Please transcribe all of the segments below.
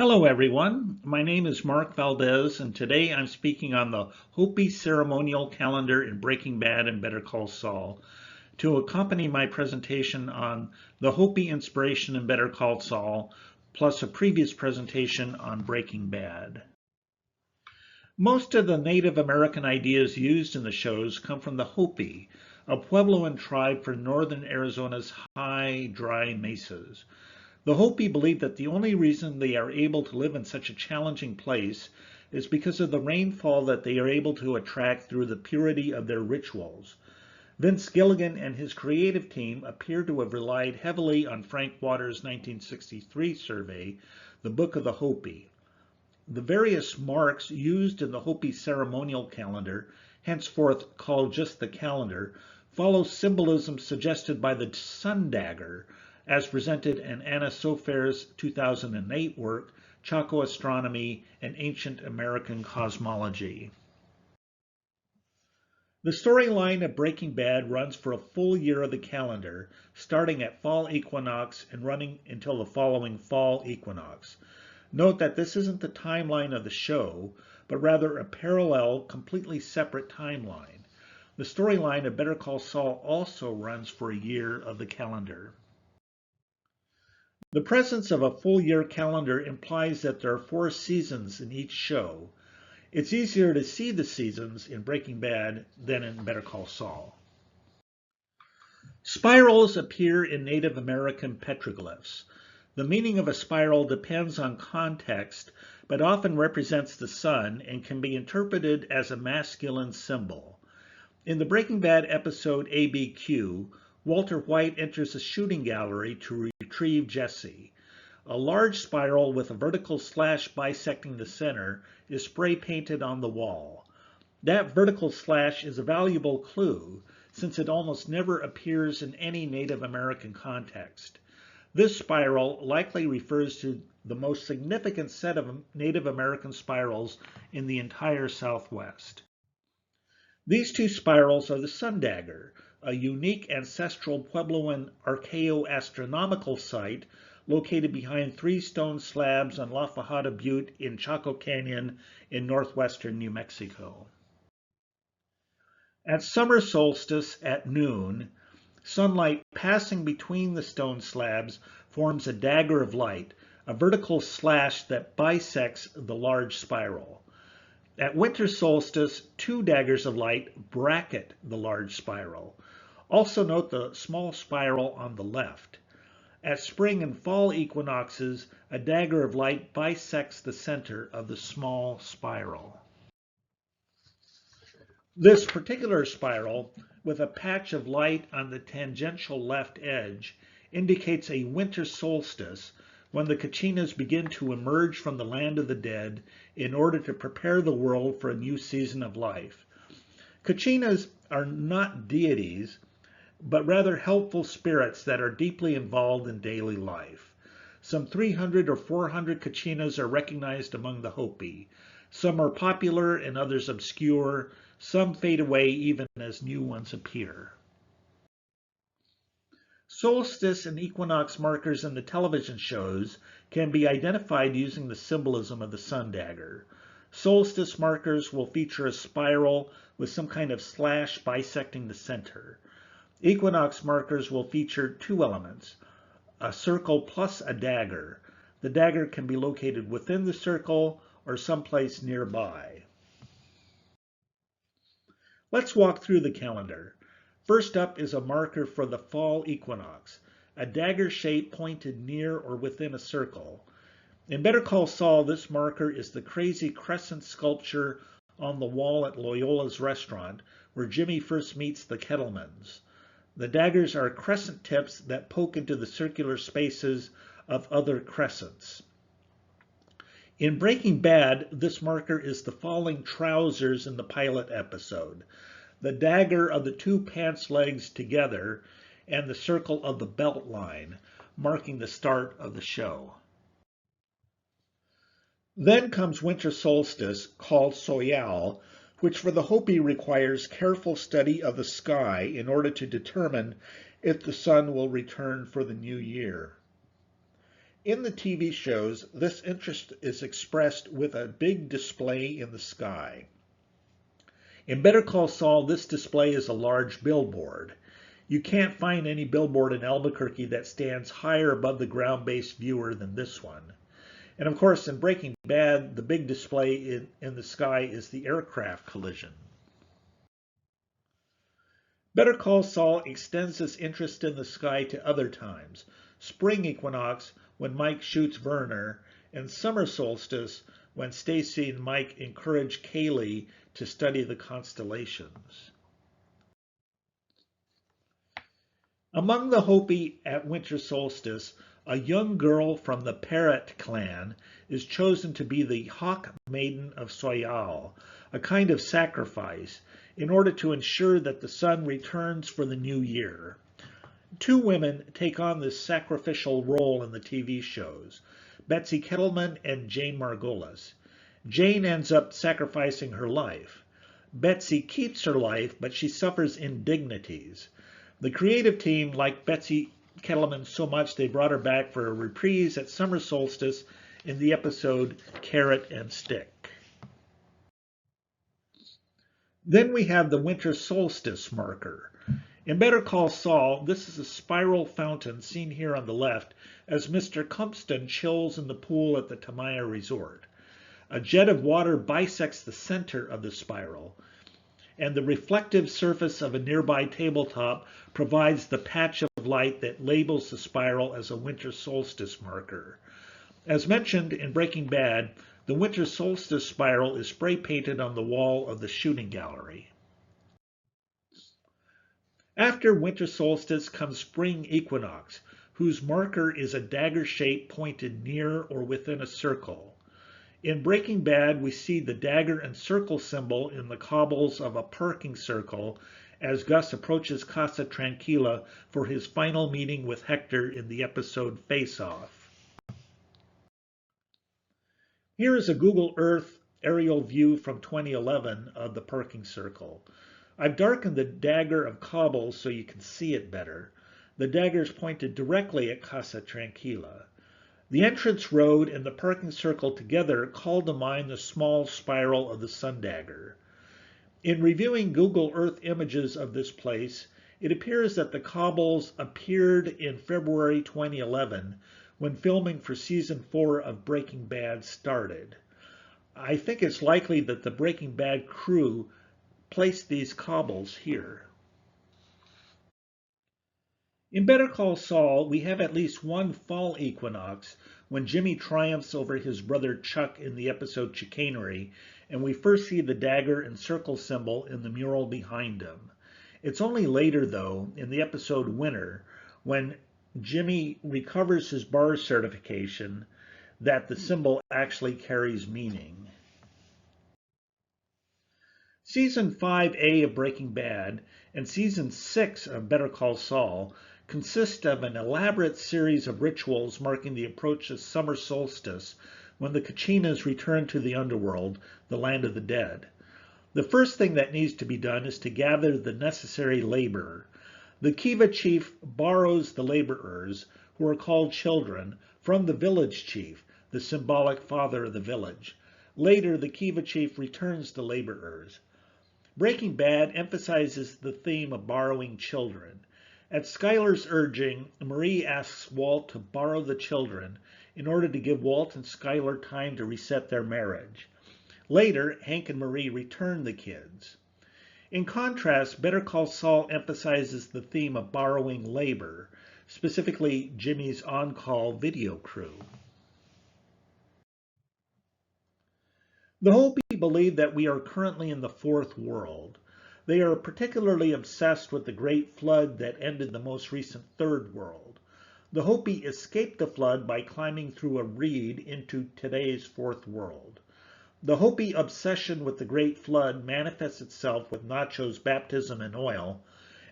Hello everyone, my name is Mark Valdez and today I'm speaking on the Hopi Ceremonial calendar in Breaking Bad and Better Call Saul. To accompany my presentation on the Hopi inspiration in Better Call Saul, plus a previous presentation on Breaking Bad. Most of the Native American ideas used in the shows come from the Hopi, a Puebloan tribe from northern Arizona's high, dry mesas. The Hopi believe that the only reason they are able to live in such a challenging place is because of the rainfall that they are able to attract through the purity of their rituals. Vince Gilligan and his creative team appear to have relied heavily on Frank Waters' 1963 survey, The Book of the Hopi. The various marks used in the Hopi ceremonial calendar, henceforth called just the calendar, follow symbolism suggested by the sun dagger, as presented in Anna Sofer's 2008 work, Chaco Astronomy and Ancient American Cosmology. The storyline of Breaking Bad runs for a full year of the calendar, starting at fall equinox and running until the following fall equinox. Note that this isn't the timeline of the show, but rather a parallel, completely separate timeline. The storyline of Better Call Saul also runs for a year of the calendar. The presence of a full year calendar implies that there are 4 seasons in each show. It's easier to see the seasons in Breaking Bad than in Better Call Saul. Spirals appear in Native American petroglyphs. The meaning of a spiral depends on context, but often represents the sun and can be interpreted as a masculine symbol. In the Breaking Bad episode ABQ, Walter White enters a shooting gallery to retrieve Jesse. A large spiral with a vertical slash bisecting the center is spray painted on the wall. That vertical slash is a valuable clue, since it almost never appears in any Native American context. This spiral likely refers to the most significant set of Native American spirals in the entire Southwest. These 2 spirals are the sun dagger, a unique ancestral Puebloan archaeoastronomical site located behind 3 stone slabs on La Fajada Butte in Chaco Canyon in northwestern New Mexico. At summer solstice at noon, sunlight passing between the stone slabs forms a dagger of light, a vertical slash that bisects the large spiral. At winter solstice, 2 daggers of light bracket the large spiral. Also note the small spiral on the left. At spring and fall equinoxes, a dagger of light bisects the center of the small spiral. This particular spiral, with a patch of light on the tangential left edge, indicates a winter solstice when the Kachinas begin to emerge from the land of the dead in order to prepare the world for a new season of life. Kachinas are not deities, but rather helpful spirits that are deeply involved in daily life. Some 300 or 400 Kachinas are recognized among the Hopi. Some are popular and others obscure. Some fade away even as new ones appear. Solstice and equinox markers in the television shows can be identified using the symbolism of the sun dagger. Solstice markers will feature a spiral with some kind of slash bisecting the center. Equinox markers will feature 2 elements, a circle plus a dagger. The dagger can be located within the circle or someplace nearby. Let's walk through the calendar. First up is a marker for the fall equinox, a dagger shape pointed near or within a circle. In Better Call Saul, this marker is the crazy crescent sculpture on the wall at Loyola's restaurant, where Jimmy first meets the Kettlemans. The daggers are crescent tips that poke into the circular spaces of other crescents. In Breaking Bad, this marker is the falling trousers in the pilot episode, the dagger of the 2 pants legs together, and the circle of the belt line, marking the start of the show. Then comes winter solstice, called Soyal, which for the Hopi requires careful study of the sky in order to determine if the sun will return for the new year. In the TV shows, this interest is expressed with a big display in the sky. In Better Call Saul, this display is a large billboard. You can't find any billboard in Albuquerque that stands higher above the ground-based viewer than this one. And of course, in Breaking Bad, the big display in the sky is the aircraft collision. Better Call Saul extends this interest in the sky to other times. Spring equinox, when Mike shoots Werner, and summer solstice, when Stacy and Mike encourage Kaylee to study the constellations. Among the Hopi at winter solstice, a young girl from the Parrot clan is chosen to be the Hawk Maiden of Soyal, a kind of sacrifice, in order to ensure that the sun returns for the new year. Two women take on this sacrificial role in the TV shows, Betsy Kettleman and Jane Margolis. Jane ends up sacrificing her life. Betsy keeps her life, but she suffers indignities. The creative team liked Betsy Kettleman so much they brought her back for a reprise at summer solstice in the episode Carrot and Stick. Then we have the winter solstice marker. In Better Call Saul, this is a spiral fountain seen here on the left as Mr. Compston chills in the pool at the Tamaya Resort. A jet of water bisects the center of the spiral, and the reflective surface of a nearby tabletop provides the patch of light that labels the spiral as a winter solstice marker. As mentioned in Breaking Bad, the winter solstice spiral is spray painted on the wall of the shooting gallery. After winter solstice comes spring equinox, whose marker is a dagger shape pointed near or within a circle. In Breaking Bad, we see the dagger and circle symbol in the cobbles of a parking circle as Gus approaches Casa Tranquila for his final meeting with Hector in the episode Face Off. Here is a Google Earth aerial view from 2011 of the parking circle. I've darkened the dagger of cobbles so you can see it better. The dagger is pointed directly at Casa Tranquila. The entrance road and the parking circle together call to mind the small spiral of the sun dagger. In reviewing Google Earth images of this place, it appears that the cobbles appeared in February 2011 when filming for season 4 of Breaking Bad started. I think it's likely that the Breaking Bad crew placed these cobbles here. In Better Call Saul, we have at least one fall equinox when Jimmy triumphs over his brother Chuck in the episode Chicanery, and we first see the dagger and circle symbol in the mural behind him. It's only later, though, in the episode Winter, when Jimmy recovers his bar certification, that the symbol actually carries meaning. Season 5A of Breaking Bad and Season 6 of Better Call Saul consist of an elaborate series of rituals marking the approach of summer solstice when the Kachinas return to the underworld, the land of the dead. The first thing that needs to be done is to gather the necessary labor. The Kiva chief borrows the laborers, who are called children, from the village chief, the symbolic father of the village. Later, the Kiva chief returns the laborers. Breaking Bad emphasizes the theme of borrowing children. At Skyler's urging, Marie asks Walt to borrow the children in order to give Walt and Skyler time to reset their marriage. Later, Hank and Marie return the kids. In contrast, Better Call Saul emphasizes the theme of borrowing labor, specifically Jimmy's on-call video crew. The Hopi believe that we are currently in the fourth world. They are particularly obsessed with the great flood that ended the most recent third world. The Hopi escaped the flood by climbing through a reed into today's fourth world. The Hopi obsession with the great flood manifests itself with Nacho's baptism in oil,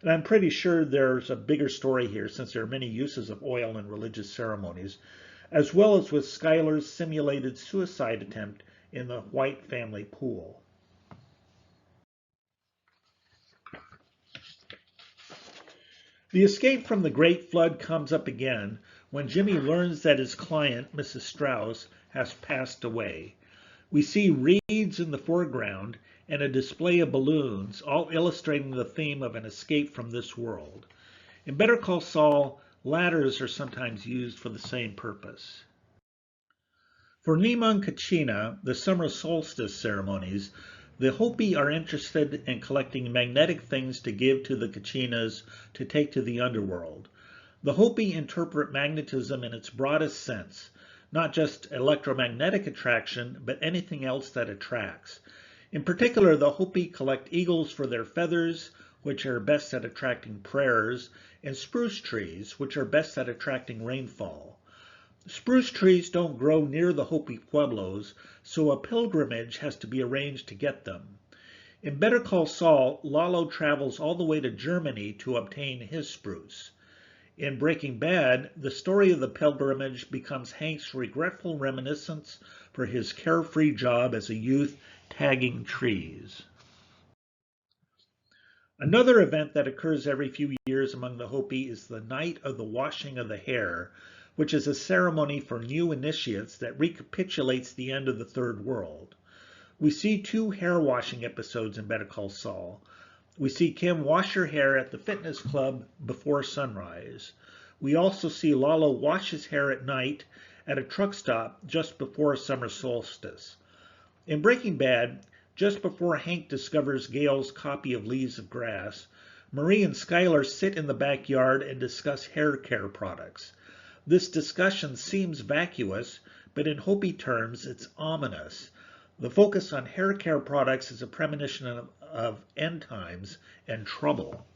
and I'm pretty sure there's a bigger story here since there are many uses of oil in religious ceremonies, as well as with Skyler's simulated suicide attempt in the White family pool. The escape from the Great Flood comes up again when Jimmy learns that his client, Mrs. Strauss, has passed away. We see reeds in the foreground and a display of balloons, all illustrating the theme of an escape from this world. In Better Call Saul, ladders are sometimes used for the same purpose. For Nimang Kachina, the summer solstice ceremonies, the Hopi are interested in collecting magnetic things to give to the Kachinas to take to the underworld. The Hopi interpret magnetism in its broadest sense, not just electromagnetic attraction, but anything else that attracts. In particular, the Hopi collect eagles for their feathers, which are best at attracting prayers, and spruce trees, which are best at attracting rainfall. Spruce trees don't grow near the Hopi pueblos, so a pilgrimage has to be arranged to get them. In Better Call Saul, Lalo travels all the way to Germany to obtain his spruce. In Breaking Bad, the story of the pilgrimage becomes Hank's regretful reminiscence for his carefree job as a youth tagging trees. Another event that occurs every few years among the Hopi is the Night of the Washing of the Hair, which is a ceremony for new initiates that recapitulates the end of the Third World. We see two hair washing episodes in Better Call Saul. We see Kim wash her hair at the fitness club before sunrise. We also see Lalo wash his hair at night at a truck stop just before summer solstice. In Breaking Bad, just before Hank discovers Gail's copy of Leaves of Grass, Marie and Skyler sit in the backyard and discuss hair care products. This discussion seems vacuous, but in Hopi terms, it's ominous. The focus on hair care products is a premonition of end times and trouble.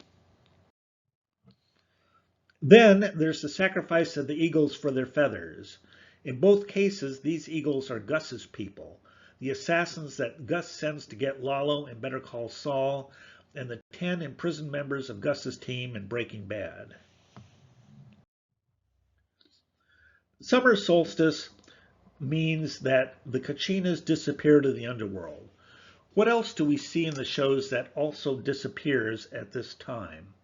Then there's the sacrifice of the eagles for their feathers. In both cases, these eagles are Gus's people, the assassins that Gus sends to get Lalo in Better Call Saul, and the 10 imprisoned members of Gus's team in Breaking Bad. Summer solstice means that the Kachinas disappear to the underworld. What else do we see in the shows that also disappears at this time?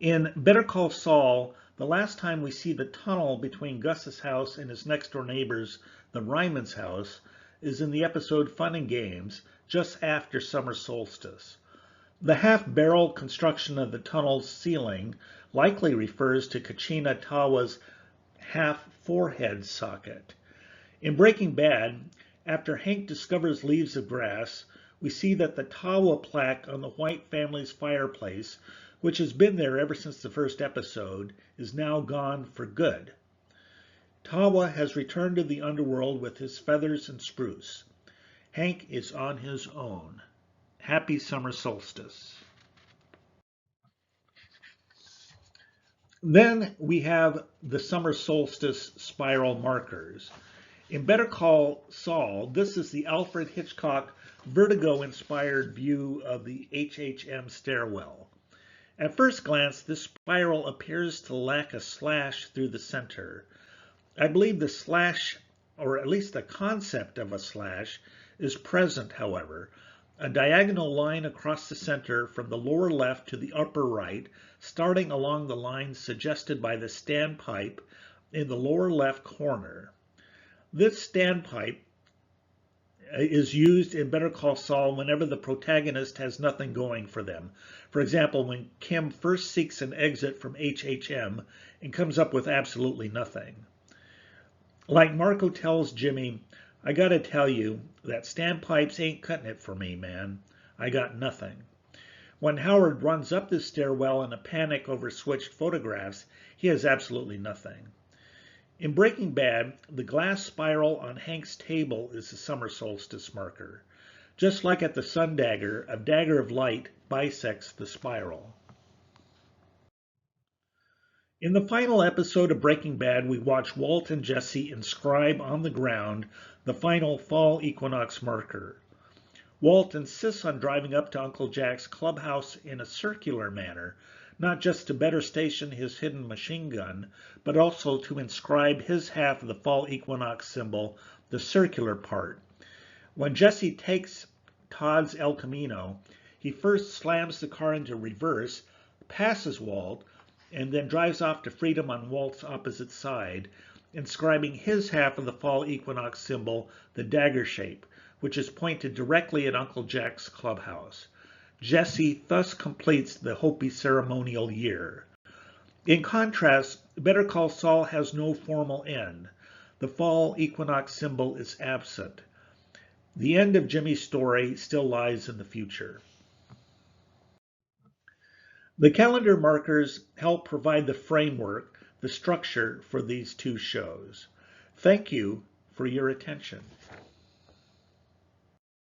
In Better Call Saul, the last time we see the tunnel between Gus's house and his next-door neighbors, the Ryman's house, is in the episode Fun and Games, just after summer solstice. The half-barrel construction of the tunnel's ceiling likely refers to Kachina Tawa's half-forehead socket. In Breaking Bad, after Hank discovers Leaves of Grass, we see that the Tawa plaque on the White family's fireplace, which has been there ever since the first episode, is now gone for good. Tawa has returned to the underworld with his feathers and spruce. Hank is on his own. Happy summer solstice. Then we have the summer solstice spiral markers. In Better Call Saul, this is the Alfred Hitchcock Vertigo-inspired view of the HHM stairwell. At first glance, this spiral appears to lack a slash through the center. I believe the slash, or at least the concept of a slash, is present, however. A diagonal line across the center from the lower left to the upper right, starting along the line suggested by the standpipe in the lower left corner. This standpipe is used in Better Call Saul whenever the protagonist has nothing going for them. For example, when Kim first seeks an exit from HHM and comes up with absolutely nothing. Like Marco tells Jimmy, I gotta tell you, that standpipes ain't cutting it for me, man. I got nothing. When Howard runs up the stairwell in a panic over switched photographs, he has absolutely nothing. In Breaking Bad, the glass spiral on Hank's table is the summer solstice marker. Just like at the sun dagger, a dagger of light bisects the spiral. In the final episode of Breaking Bad, we watch Walt and Jesse inscribe on the ground the final fall equinox marker. Walt insists on driving up to Uncle Jack's clubhouse in a circular manner, not just to better station his hidden machine gun, but also to inscribe his half of the fall equinox symbol, the circular part. When Jesse takes Todd's El Camino, he first slams the car into reverse, passes Walt, and then drives off to freedom on Walt's opposite side, inscribing his half of the fall equinox symbol, the dagger shape, which is pointed directly at Uncle Jack's clubhouse. Jesse thus completes the Hopi ceremonial year. In contrast, Better Call Saul has no formal end. The fall equinox symbol is absent. The end of Jimmy's story still lies in the future. The calendar markers help provide the framework, the structure for these two shows. Thank you for your attention.